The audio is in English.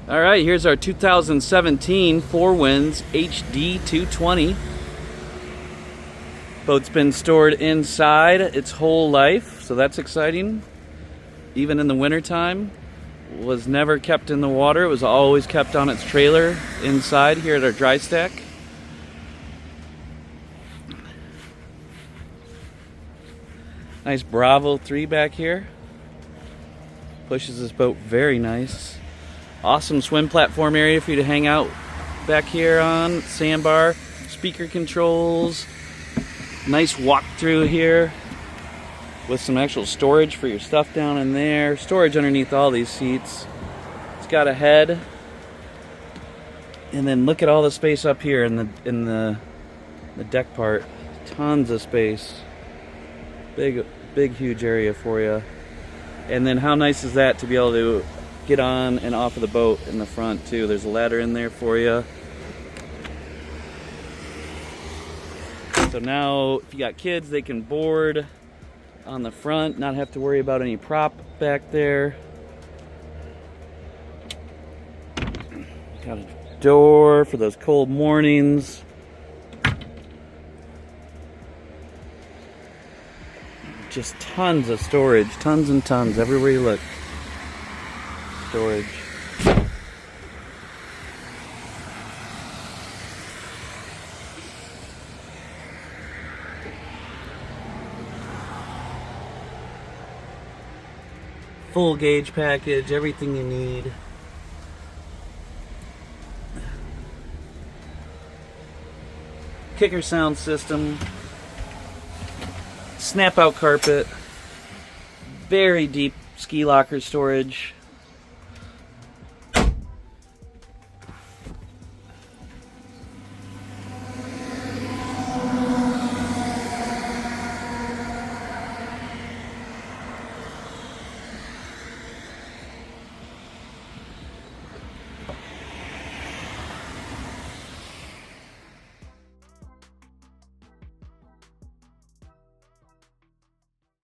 All right, here's our 2017 Four Winds HD 220. Boat's been stored inside its whole life, so that's exciting. Even in the wintertime, was never kept in the water. It was always kept on its trailer inside here at our dry stack. Nice Bravo 3 back here. Pushes this boat very nice. Awesome swim platform area for you to hang out back here on. Sandbar, speaker controls. Nice walk through here with some actual storage for your stuff down in there. Storage underneath all these seats. It's got a head. And then look at all the space up here in the deck part. Tons of space. Big huge area for you. And then how nice is that to be able to get on and off of the boat in the front too. There's a ladder in there for you. So now if you got kids, they can board on the front, not have to worry about any prop back there. Got a door for those cold mornings. Just tons of storage, tons and tons everywhere you look. Storage. Full gauge package, everything you need. Kicker sound system. Snap out carpet. Very deep ski locker storage.